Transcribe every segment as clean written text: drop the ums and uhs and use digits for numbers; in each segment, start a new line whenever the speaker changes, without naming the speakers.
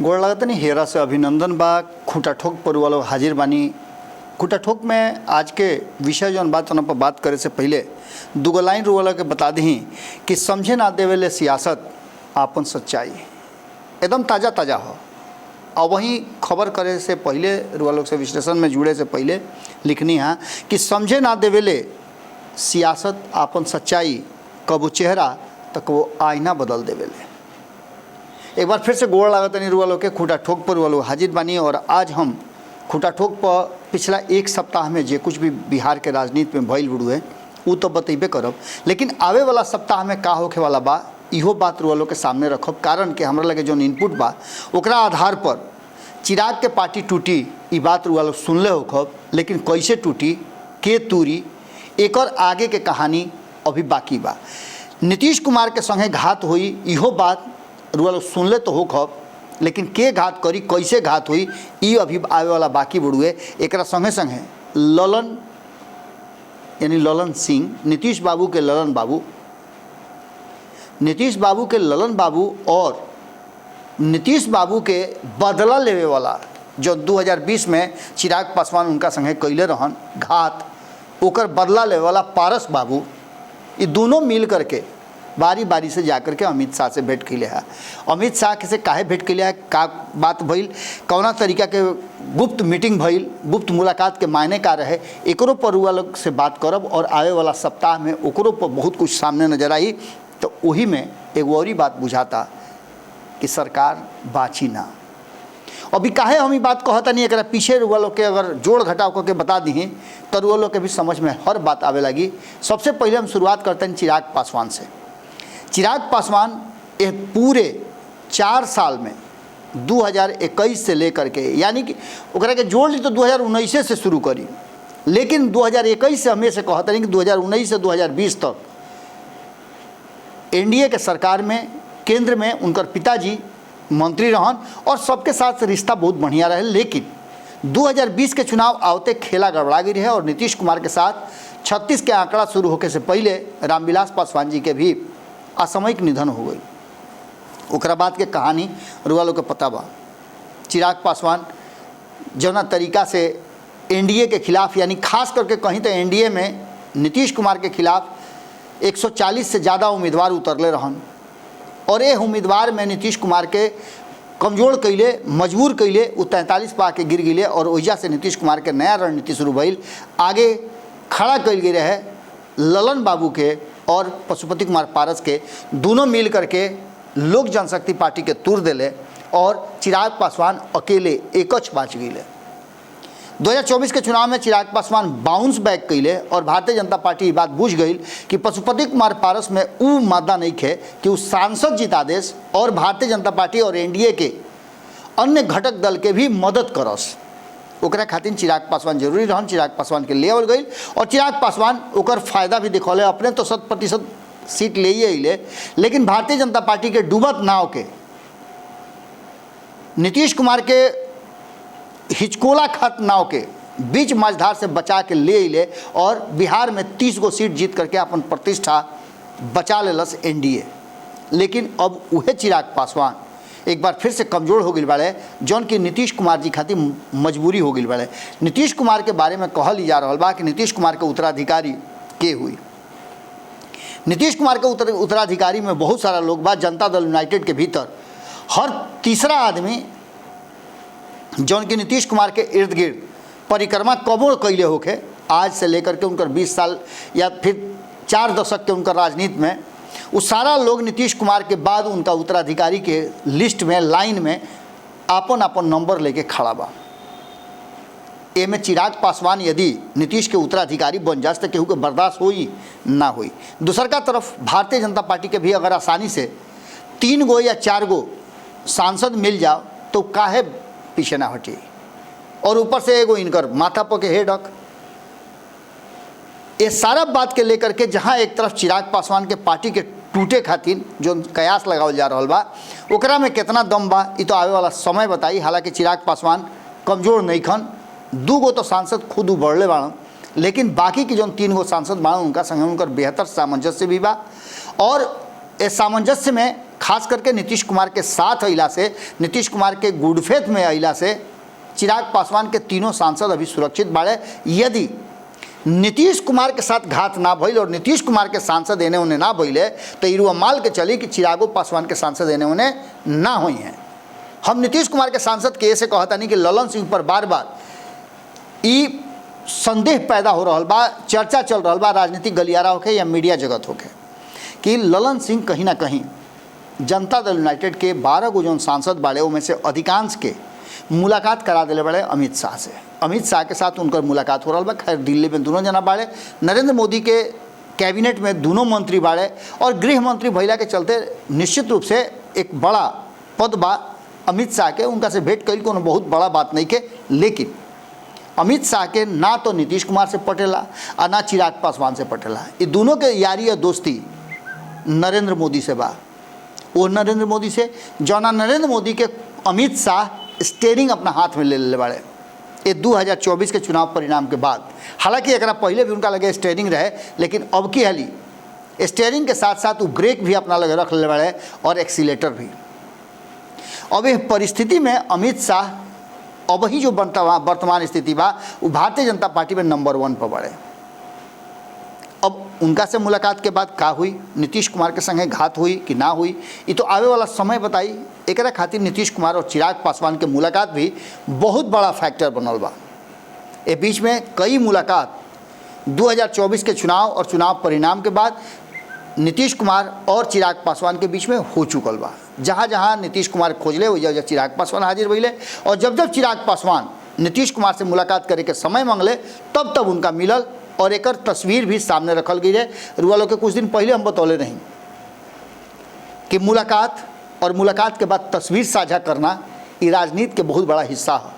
गोड़ लगतनी हेरा से अभिनंदन बा। खूंटा ठोक पर वालों हाजिर बानी। खूंटा ठोक में आज के विषय जौन बात पर बात करे से पहले दूगो लाइन रुआला के बता दी कि समझे ना देवेले सियासत आपन सच्चाई। एकदम ताज़ा ताज़ा हो। और वहीं खबर करे से पहले रुआलों से विश्लेषण में जुड़े से पहले लिखनी है कि समझे ना देवेले सियासत आपन सच्चाई, कबो चेहरा तो कबो आईना बदल देवेले। एक बार फिर से गोड़ लागत नहीं रुआ लोग के खूंटा ठोक पर वालों हाजिर बानी। और आज हम खूंटा ठोक पर पिछला एक सप्ताह में जे कुछ भी बिहार के राजनीति में भइल बुड़ुए वो तो बतेबे करब, लेकिन आवे वाला सप्ताह में का होखे वाला बा इहो बात रुआ लोग के सामने रखब। कारण कि हमरा लगे जो इनपुट बा ओकरा आधार पर चिराग के पार्टी टूटी ई बात रुआ लोग सुनले होखब, लेकिन कैसे टूटी, के तूरी, एक और आगे के कहानी अभी बाकी बा। नीतीश कुमार के संगे घात हुई इहो बात रुआ लोग सुनले तो होखब, लेकिन के घात करी, कैसे घात हुई ये अभी आवे वाला बाकी बुड़ुए। एक संगे संगे ललन यानी ललन सिंह, नीतीश बाबू के ललन बाबू और नीतीश बाबू के बदला लेवे वाला जो 2020 में चिराग पासवान उनका संगे कैले रहन घात, ओकर बदला लेवे वाला पारस बाबू, ये दोनों मिल करके बारी बारी से जाकर के अमित शाह से भेंट कैले है। अमित शाह से काहे भेंट कैले है, का बात भइल, कौना तरीका के गुप्त मीटिंग भइल, गुप्त मुलाकात के मायने का रहे, एकरो पर रुआ लोग से बात करब। और आवे वाला सप्ताह में ओकरो पर बहुत कुछ सामने नजर आई। तो वही में एक और बात बुझाता कि सरकार बाची ना। अभी काहे हम बात कहता नहीं, एक पीछे रुआ लोग के अगर जोड़ घटाव करके बता दी तो रुआ लोग के भी समझ में हर बात आवे लगी। सबसे पहले हम शुरुआत करते हैं चिराग पासवान से। चिराग पासवान ये पूरे 4 साल में 2021 से लेकर के, यानी कि ओकरा के जोड़ ली तो 2019 से शुरू करी, लेकिन 2021 से हमें से कहते हैं कि 2019 से 2020 तक एनडीए के सरकार में केंद्र में उनकर पिताजी मंत्री रहन और सबके साथ रिश्ता बहुत बढ़िया रहे। लेकिन 2020 के चुनाव आवते खेला गड़बड़ा गई रहे और नीतीश कुमार के साथ 36 के आंकड़ा शुरू होने से पहले रामविलास पासवान जी के भी असामयिक निधन हो गई। ओकरा बाद के कहानी रुआ लोग के पता बा। चिराग पासवान जौना तरीका से एनडीए के खिलाफ, यानी खास करके कहीं तो एनडीए में नीतीश कुमार के खिलाफ 140 से ज़्यादा उम्मीदवार उतरले रहन और ये उम्मीदवार में नीतीश कुमार के कमजोर कैले, मजबूर कैले, वो 43 पा के गिर गए और वजह से नीतीश कुमार के नया रणनीति शुरू भइल। आगे खड़ा कैल गई रहे ललन बाबू के और पशुपति कुमार पारस के, दोनों मिल करके लोक जनशक्ति पार्टी के तूर दिले और चिराग पासवान अकेले एकच बाच गए। 2024 के चुनाव में चिराग पासवान बाउंस बैक कैले और भारतीय जनता पार्टी ये बात बुझ गई कि पशुपति कुमार पारस में वो मादा नहीं खे कि उस सांसद जिता देश और भारतीय जनता पार्टी और एनडीए के अन्य घटक दल के भी मदद करस। ओकरा खातिर चिराग पासवान जरूरी रहन। चिराग पासवान के ले आवल गई और चिराग पासवान ओकर फायदा भी दिखौले। अपने तो 100% सीट ले ही अले, लेकिन भारतीय जनता पार्टी के डूबत नाव के नीतीश कुमार के हिचकोला खत नाव के बीच मझधार से बचा के ले अले और बिहार में 30 गो सीट जीत करके अपन प्रतिष्ठा बचा लेलस एनडीए। लेकिन अब वह चिराग पासवान एक बार फिर से कमज़ोर हो गई बाड़े, जौन कि नीतीश कुमार जी खातिर मजबूरी हो गई बाड़े। नीतीश कुमार के बारे में कहल जा रहा बा कि नीतीश कुमार के उत्तराधिकारी के हुई। नीतीश कुमार के उत्तराधिकारी में बहुत सारा लोग बा। जनता दल यूनाइटेड के भीतर हर तीसरा आदमी जौन कि नीतीश कुमार के इर्द गिर्द परिक्रमा कबो कैले होके, आज से लेकर के उनकर 20 साल या फिर 4 दशक के उनकर राजनीति में, वो सारा लोग नीतीश कुमार के बाद उनका उत्तराधिकारी के लिस्ट में, लाइन में आपन आपन नंबर लेके खड़ा बा। ए में चिराग पासवान यदि नीतीश के उत्तराधिकारी बन जाए तो केहू के बर्दाश्त होई ना होई। दूसर का तरफ भारतीय जनता पार्टी के भी अगर आसानी से 3 गो या 4 गो सांसद मिल जाओ तो काहे पीछे ना हटे। और ऊपर से एगो इनकर माथा पर के हेडक, ये सारा बात के लेकर के जहाँ एक तरफ चिराग पासवान के पार्टी के टूटे खातिर जो कयास लगावल जा रहा बा, ओकरा में कितना दम बा ये तो आवे वाला समय बताई। हालांकि चिराग पासवान कमज़ोर नहीं खन, 2 गो तो सांसद खुद उबड़ले बाड़न, लेकिन बाकी की जो 3 गो सांसद बाड़न उनका संगे उनकर बेहतर सामंजस्य भी बा। और इस सामंजस्य में खास करके नीतीश कुमार के साथ अइला से, नीतीश कुमार के गुड फेथ में अइला से चिराग पासवान के तीनों सांसद अभी सुरक्षित बाड़े। यदि नीतीश कुमार के साथ घात ना भइल और नीतीश कुमार के सांसद एने ओने ना भइले तो इरुआ माल के चली कि चिरागो पासवान के सांसद एने ओने ना हुई हैं। हम नीतीश कुमार के सांसद के ऐसे कहता नहीं कि ललन सिंह पर बार बार ई संदेह पैदा हो रहा बा, चर्चा चल रहा बा, राजनीतिक गलियारा होके या मीडिया जगत होके, कि ललन सिंह कहीं ना कहीं जनता दल यूनाइटेड के 12 गो जौन सांसद बाड़े उनमें से अधिकांश के मुलाकात करा दिले बड़े अमित शाह से। अमित शाह के साथ उनकर मुलाकात हो रहा बा। खैर दिल्ली में दोनों जना बाड़े, नरेंद्र मोदी के कैबिनेट में दोनों मंत्री बाड़े और गृह मंत्री भइला के चलते निश्चित रूप से एक बड़ा पद बा अमित शाह के। उनका से भेंट कईल कोनो बहुत बड़ा बात नहीं के, लेकिन अमित शाह के ना तो नीतीश कुमार से पटेला और ना चिराग पासवान से पटेला। ये दोनों के यारी और दोस्ती नरेंद्र मोदी से बा। वो नरेंद्र मोदी से जौना नरेंद्र मोदी के अमित शाह स्टेयरिंग अपना हाथ में ले ले बाड़े ये 2024 के चुनाव परिणाम के बाद। हालांकि एक पहले भी उनका लगे स्टेयरिंग रहे, लेकिन अब की हाली स्टेयरिंग के साथ साथ वो ब्रेक भी अपना लगे रख ले बाड़े और एक्सीलेटर भी। अब इस परिस्थिति में अमित शाह अब ही जो वर्तमान स्थिति बा वो भारतीय जनता पार्टी में नंबर 1 पर बढ़े। अब उनका से मुलाकात के बाद का हुई, नीतीश कुमार के संगे घात हुई कि ना हुई, ये तो आवे वाला समय बताई। एकरा खातिर नीतीश कुमार और चिराग पासवान के मुलाकात भी बहुत बड़ा फैक्टर बनल बा। ए बीच में कई मुलाकात 2024 के चुनाव और चुनाव परिणाम के बाद नीतीश कुमार और चिराग पासवान के बीच में हो चुकल बा। जहाँ जहाँ नीतीश कुमार खोजले वही जगह चिराग पासवान हाजिर भइले, और जब जब चिराग पासवान नीतीश कुमार से मुलाकात करे के समय मांगले तब तब उनका मिलल। और एक तस्वीर भी सामने रखल गई है। रुआ लोग के कुछ दिन पहले हम बतौले नहीं कि मुलाकात और मुलाकात के बाद तस्वीर साझा करना ये राजनीति के बहुत बड़ा हिस्सा है।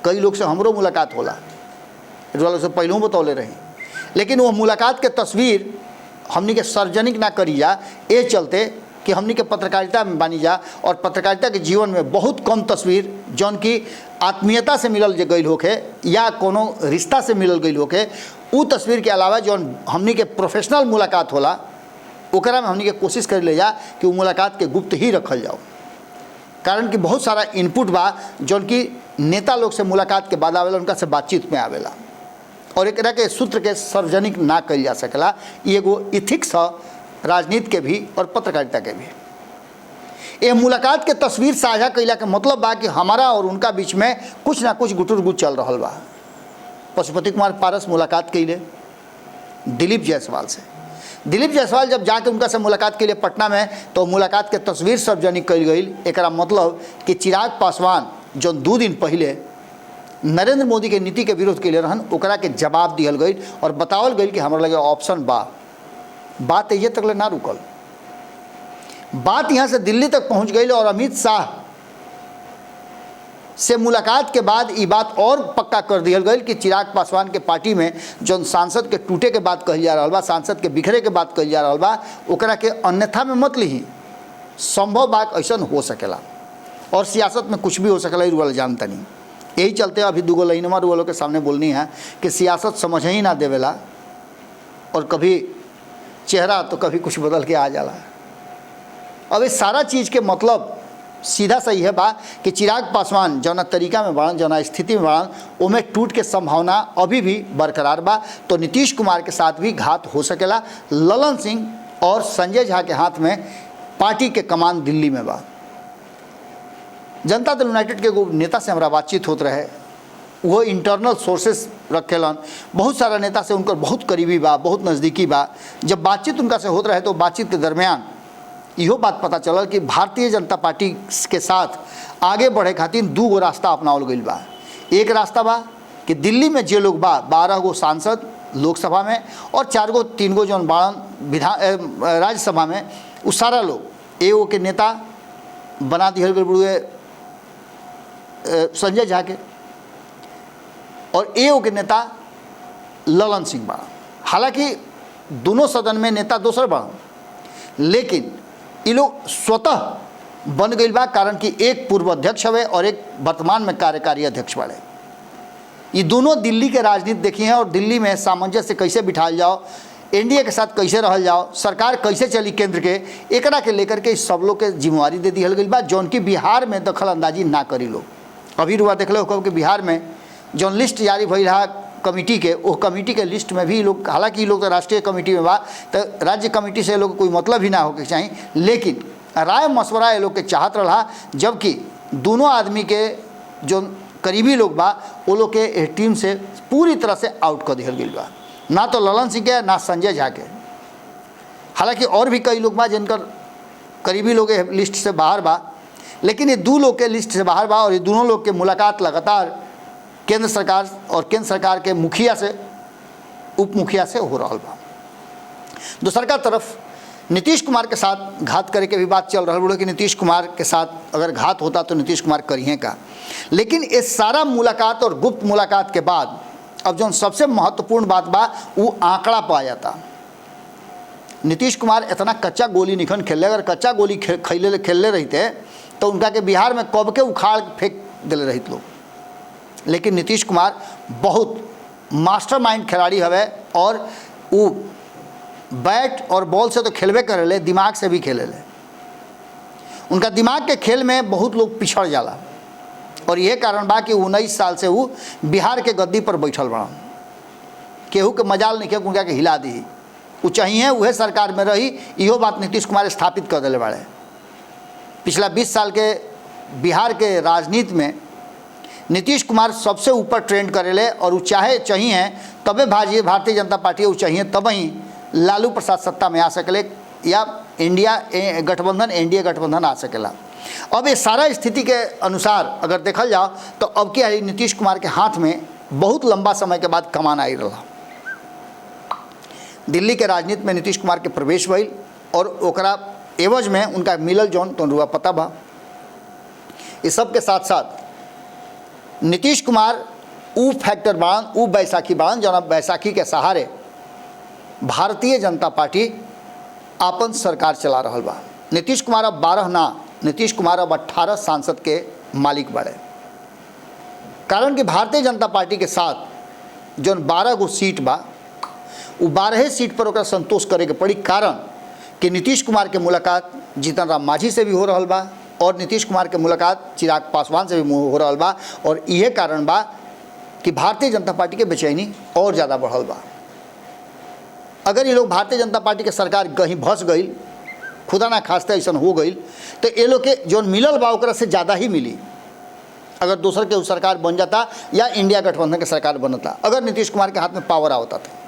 कई लोग से हमरो मुलाकात होला, रुआ लोग से पहले बतौले रही, लेकिन वो मुलाकात के तस्वीर हमनी के सार्वजनिक ना करी जा, ये चलते कि हमनी के पत्रकारिता में बानी जा और पत्रकारिता के जीवन में बहुत कम तस्वीर जौन की आत्मीयता से मिलल गई होके या कोनो रिश्ता से मिलल गई होके उ तस्वीर के अलावा जौन हमनी के प्रोफेशनल मुलाकात होला ओकरा में हमनी के कोशिश कर ले जा कि वो मुलाकात के गुप्त ही रखल जाओ। कारण कि बहुत सारा इनपुट बा जौन की नेता लोग से मुलाकात के बाद आवेला, उनका से बातचीत में आवेला और एकरा के सूत्र के सार्वजनिक ना कल जा सकेला। ये एगो इथिक्स है राजनीति के भी और पत्रकारिता के भी। ये मुलाकात के तस्वीर साझा कैला के मतलब बा कि हमारा और उनका बीच में कुछ ना कुछ गुटुरगुट चल रहा बा। पशुपति कुमार पारस मुलाकात कैले दिलीप जायसवाल से। दिलीप जायसवाल जब जाके उनका से मुलाकात के लिए पटना में, तो मुलाकात के तस्वीर सार्वजनिक कल गई। एकरा मतलब कि चिराग पासवान जो 2 दिन पहले नरेंद्र मोदी के नीति के विरोध के लिए रहन, ओकरा के जवाब दिहल गई और बतावल गई कि हमारे लगे ऑप्शन बा। बात ये तक ना रुकल, बात यहाँ से दिल्ली तक पहुँच गई और अमित शाह से मुलाकात के बाद ये बात और पक्का कर दिया गई कि चिराग पासवान के पार्टी में जो सांसद के टूटे के बात कही जा रहा बा, सांसद के बिखरे के बात कही जा रहा बा, ओकरा के अन्यथा में मत ली। संभव बात ऐसा हो सकेला और सियासत में कुछ भी हो सकेला, रुआ जानता नहीं। यही चलते अभी 2 लाइनमा रुआ के सामने बोलनी है कि सियासत समझ ही ना देवेला और कभी चेहरा तो कभी कुछ बदल के आ जाला। अब इस सारा चीज़ के मतलब सीधा सही है बा कि चिराग पासवान जौना तरीका में बढ़न, जौना स्थिति में बढ़न, उनमें टूट के संभावना अभी भी बरकरार बा। तो नीतीश कुमार के साथ भी घात हो सकेला। ललन सिंह और संजय झा के हाथ में पार्टी के कमान दिल्ली में बा। जनता दल यूनाइटेड के एगो नेता से हमारा बातचीत होते रहे, वो इंटरनल सोर्सेस रखेलन, बहुत सारा नेता से उनकर बहुत करीबी बा, बहुत नज़दीकी बा। जब बातचीत उनका से होते रहे तो बातचीत के दरमियान इहो बात पता चलल कि भारतीय जनता पार्टी के साथ आगे बढ़े खातिर 2 गो रास्ता अपनावल गई बा। एक रास्ता बा कि दिल्ली में जे लोग बा 12 गो सांसद लोकसभा में और 4 गो 3 गो जौन बाड़न राज्यसभा में, वो सारा लोग एगो के नेता बना दिहल गए बुढ़े संजय झा के और एगो के नेता ललन सिंह बा। हालांकि दोनों सदन में नेता दोसर बा, लेकिन ये लोग स्वतः बन गई बा, कारण कि एक पूर्व अध्यक्ष हवे और एक वर्तमान में कार्यकारी अध्यक्ष बाड़े। ये दोनों दिल्ली के राजनीति देखी हैं और दिल्ली में सामंजस्य कैसे बिठाल जाओ एनडीए के साथ कैसे रहल जाओ, सरकार कैसे चली केंद्र के, एकरा के लेकर के सब लोग के जिम्मेवारी दे दिहल गई बा, जौन की बिहार में दखल अंदाजी ना करी लोग। अभी रुआ देख लो कि बिहार में जौन लिस्ट जारी भइल रहा कमिटी के, वो कमिटी के लिस्ट में भी लोग, हालांकि लोग तो राष्ट्रीय कमिटी में बा, तो राज्य कमिटी से लोग कोई मतलब ही ना होके चाहिए, लेकिन राय मशवरा ये लोग के चाहत रहा, जबकि दोनों आदमी के जो करीबी लोग बा वो लोग के टीम से पूरी तरह से आउट कर दिहल गई बा, ना तो ललन सिंह के ना संजय झा के। हालांकि और भी कई लोग बा जिनकर करीबी लोग लिस्ट से बाहर बा, लेकिन ये दो लोग के लिस्ट से बाहर बा और ये दोनों लोग के मुलाकात लगातार केंद्र सरकार और केंद्र सरकार के मुखिया से, उप मुखिया से हो रहा बा। दूसर का तरफ नीतीश कुमार के साथ घात करे के भी बात चल रहा है कि नीतीश कुमार के साथ अगर घात होता तो नीतीश कुमार करिए का। लेकिन ये सारा मुलाकात और गुप्त मुलाकात के बाद अब जो सबसे महत्वपूर्ण बात बा वो आंकड़ा पाया जाता। नीतीश कुमार इतना कच्चा गोली निखन खेले, अगर कच्चा गोली खेलले रहते तो उनका के बिहार में कब के उखाड़ फेंक दिले रहित लोग। लेकिन नीतीश कुमार बहुत मास्टरमाइंड खिलाड़ी हवे और वो बैट और बॉल से तो खेलबे करेले, दिमाग से भी खेलेले। उनका दिमाग के खेल में बहुत लोग पिछड़ जाला और यह कारण बा कि 19 साल से वो बिहार के गद्दी पर बैठल बड़ा। केहू के मजाल नहीं उनका के हिला दी, वो चाहिए वह सरकार में रही, इहो बात नीतीश कुमार स्थापित कर दिले बाड़े। पिछला 20 साल के बिहार के राजनीति में नीतीश कुमार सबसे ऊपर ट्रेंड करेले और वो चाहिए तबे भारतीय जनता पार्टी वो चाहिए तब ही लालू प्रसाद सत्ता में आ सकले या इंडिया गठबंधन एनडीए गठबंधन आ सकेला। अब ये सारा स्थिति के अनुसार अगर देखल जाओ तो अब की नीतीश कुमार के हाथ में बहुत लंबा समय के बाद कमान आई रहा। दिल्ली के राजनीति में नीतीश कुमार के प्रवेश भइल और ओकरा एवज में उनका मिलल जौन तो रुआ पता बा। इस सब के साथ साथ नीतीश कुमार ऊ फैक्टर बाड़न, ऊ बैसाखी बाड़न जौन बैसाखी के सहारे भारतीय जनता पार्टी आपन सरकार चला रहा बा। नीतीश कुमार अब 12 ना, नीतीश कुमार अब 18 सांसद के मालिक बड़े। कारण कि भारतीय जनता पार्टी के साथ जो 12 गो सीट बा वो 12 सीट पर ओकरा संतोष करे के पड़ी। कारण कि नीतीश कुमार के मुलाकात जीतन राम मांझी से भी हो रहा बा और नीतीश कुमार के मुलाकात चिराग पासवान से भी हो रहा बा और यह कारण बा कि भारतीय जनता पार्टी के बेचैनी और ज़्यादा बढ़ल बा। अगर ये लोग भारतीय जनता पार्टी के सरकार कहीं भस गई, खुदा ना खास्ते ऐसा हो गई, तो ये लोग के जो मिलल बा ओकरा से ज़्यादा ही मिली अगर दूसर के सरकार बन जाता या इंडिया गठबंधन के सरकार बनता। अगर नीतीश कुमार के हाथ में पावर आवता था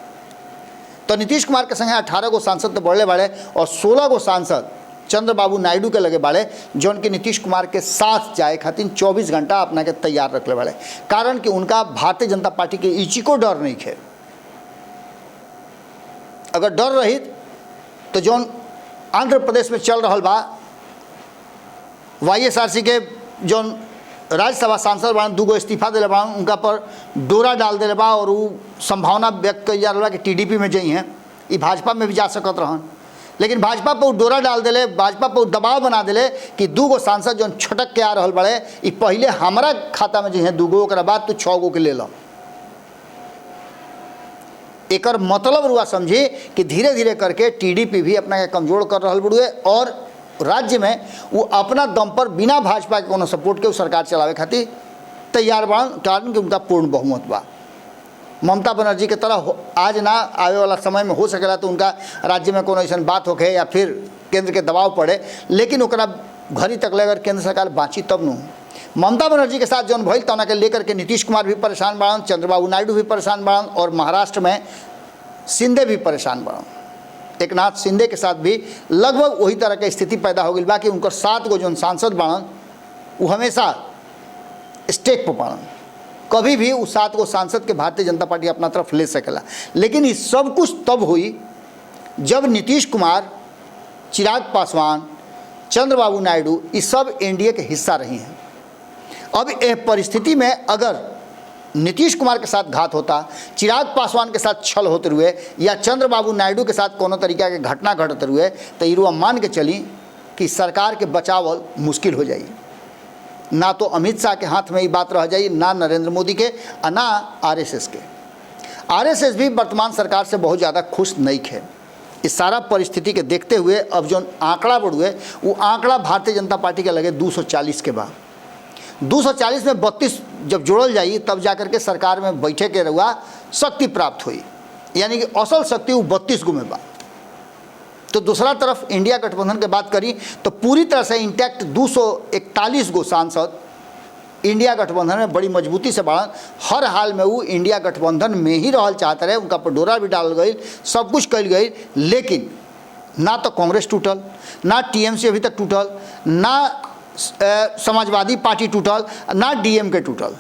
तो नीतीश कुमार के संगे 18 गो सांसद तो बढ़ले बाड़े और 16 गो सांसद चंद्रबाबू नायडू के लगे बाड़े जौन कि नीतीश कुमार के साथ जाए खातिर 24 घंटा अपना के तैयार रखले बाड़े। कारण कि उनका भारतीय जनता पार्टी के इची को डर नहीं है। अगर डर रही तो जौन आंध्र प्रदेश में चल रहा बा YSRC के जौन राज्यसभा सांसद बाड़न 2 गो इस्तीफा दिले बाड़न, उनका पर डोरा डाल दिले बा और वो संभावना व्यक्त कई जा रहा कि टीडीपी में जई हैं, ये भाजपा में भी जा सकत रहन। लेकिन भाजपा पर डोरा डाल दिले, भाजपा पर दबाव बना दिले कि 2 गो सांसद जौन छटक के आ रहा बड़े ये पहले हमारा खाता में जी हैं 2 गो, ओकरा बाद तू 6 गो के ले लो। एकर मतलब रुआ समझी कि धीरे धीरे करके टीडीपी भी अपना के कमजोर कर रहा बड़ुए और राज्य में वो अपना दम पर बिना भाजपा के कोनो सपोर्ट के सरकार चलावे खातिर तैयार बाड़न। कारण कि उनका पूर्ण बहुमत बा। ममता बनर्जी के तरह आज ना आवे वाला समय में हो सकेला तो उनका राज्य में कोनो ऐसा बात होके या फिर केंद्र के दबाव पड़े, लेकिन ओकरा घड़ी तक अगर केंद्र सरकार बाँची तब न। ममता बनर्जी के साथ जौन भइल तना के लेकर के नीतीश कुमार भी परेशान बाड़न, चंद्रबाबू नायडू भी परेशान बाड़न और महाराष्ट्र में शिंदे भी परेशान बाड़न। एकनाथ शिंदे के साथ भी लगभग वही तरह की स्थिति पैदा हो गई बा कि उनकर 7 गो जौन सांसद बाड़न वो हमेशा स्टेक पर बाड़न। कभी भी उस 7 गो सांसद के भारतीय जनता पार्टी अपना तरफ ले सकेला। लेकिन ये सब कुछ तब हुई जब नीतीश कुमार, चिराग पासवान, चंद्रबाबू नायडू ये सब एनडीए के हिस्सा रही हैं। अब यह परिस्थिति में अगर नीतीश कुमार के साथ घात होता, चिराग पासवान के साथ छल होते हुए या चंद्रबाबू नायडू के साथ कोनो तरीका के घटना घटते हुए तो ये मान के चली कि सरकार के बचावल मुश्किल हो जाई। ना तो अमित शाह के हाथ में ये बात रह जाई, ना नरेंद्र मोदी के और ना आरएसएस के। आरएसएस भी वर्तमान सरकार से बहुत ज़्यादा खुश नहीं है। इस सारा परिस्थिति के देखते हुए अब जो आंकड़ा बढ़ुए वो आंकड़ा भारतीय जनता पार्टी के लगे 240 के बाद 240 में 32 जब जोड़ल जाई तब जाकर के सरकार में बैठे के रहुआ शक्ति प्राप्त हुई, यानी कि असल शक्ति वो 32 गो में बा। तो दूसरा तरफ इंडिया गठबंधन की बात करी तो पूरी तरह से इंटैक्ट 241 गो सांसद इंडिया गठबंधन में बड़ी मजबूती से बढ़न। हर हाल में वो इंडिया गठबंधन में ही रहल चाहते रहे, उनका पर डोरा भी डाल गई, सब कुछ कल गई, लेकिन ना तो कांग्रेस टूटल, ना टीएमसी अभी तक टूटल, ना समाजवादी पार्टी टूटल, ना डीएमके टूटल।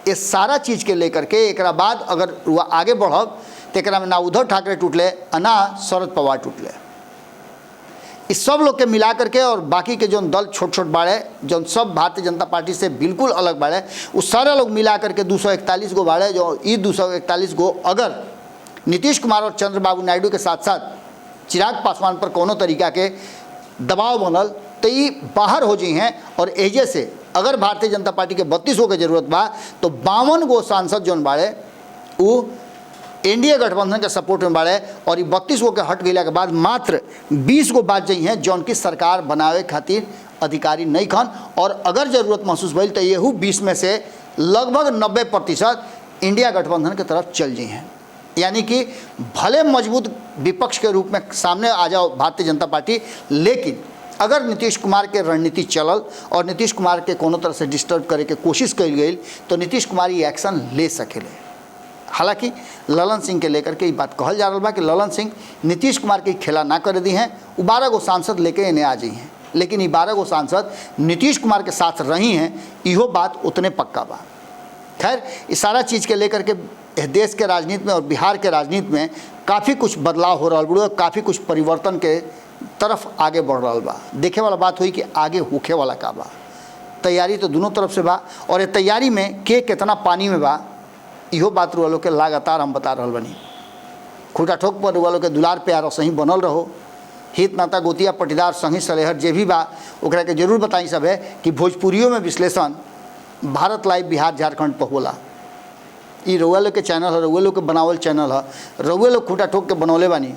ये सारा चीज़ के लेकर के एक बाद अगर वह आगे बढ़ब तो एक में ना उद्धव ठाकरे टूटले ना शरद पवार टूटले। इस सब लोग के मिला करके और बाकी के जो दल छोट छोट बाड़े जो सब भारतीय जनता पार्टी से बिल्कुल अलग बाड़े उस सारे लोग मिला करके 241 गो बाड़े। जो ये 241 गो अगर नीतीश कुमार और चंद्रबाबू नायडू के साथ साथ चिराग पासवान पर कोनो तरीका के दबाव बनल तो ये बाहर हो जी हैं। और एजे से अगर भारतीय जनता पार्टी के 32 गो के जरूरत बा तो 52 गो सांसद जो बाड़े वो एनडीए गठबंधन के सपोर्ट में बाड़े और ये 32 गो के हट गया के बाद मात्र 20 गो बात जी हैं जौन की सरकार बनावे खातिर अधिकारी नहीं खन। और अगर जरूरत महसूस भइल तो यहू 20 में से लगभग 90% इंडिया गठबंधन के तरफ चल जी हैं। यानी कि भले मजबूत विपक्ष के रूप में सामने आ जाओ भारतीय जनता पार्टी, लेकिन अगर नीतीश कुमार के रणनीति चलल और नीतीश कुमार के कोनो तरह से डिस्टर्ब करे के कोशिश कल गई तो नीतीश कुमार ये एक्शन ले सकेले। हालांकि ललन सिंह के लेकर के ये बात कहल जा रहा बा कि ललन सिंह नीतीश कुमार के खेला ना कर दी हैं, वो 12 गो सांसद लेके इन्हें आ जाई हैं, लेकिन ये 12 गो सांसद नीतीश कुमार के साथ रही हैं, इहो बात उतने पक्का बा। खैर इस सारा चीज़ के लेकर के देश के राजनीति में और बिहार के राजनीति में काफ़ी कुछ बदलाव हो रहा बा, काफ़ी कुछ परिवर्तन के तरफ आगे बढ़ रहा बा। देखे वाला बात हुई कि आगे होखे वाला का बा। तैयारी तो दोनों तरफ से बा और ये तैयारी में के कितना पानी में बा इहो बात रुआ लोग के लगातार हम बता रहा बनी। खूटा ठोक पर रुआ लोग के दुलार प्यार सही बनल रहो। हित नाता गोतिया पटीदार संगी सलेहर जे भी बा ओकरा के जरूर बताई सब है कि भोजपुरियों में विश्लेषण भारत लाइव बिहार झारखंड पर होला। ये रउआ लोग के चैनल है, रउआ लोग के बनावल चैनल है, रउआ लोग खूटा ठोक के बनौले बानी,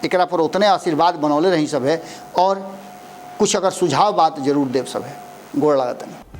एकरा पर उतने आशीर्वाद बनौले रही सब है। और कुछ अगर सुझाव बात जरूर देव सब है। गोड़ लागत नहीं।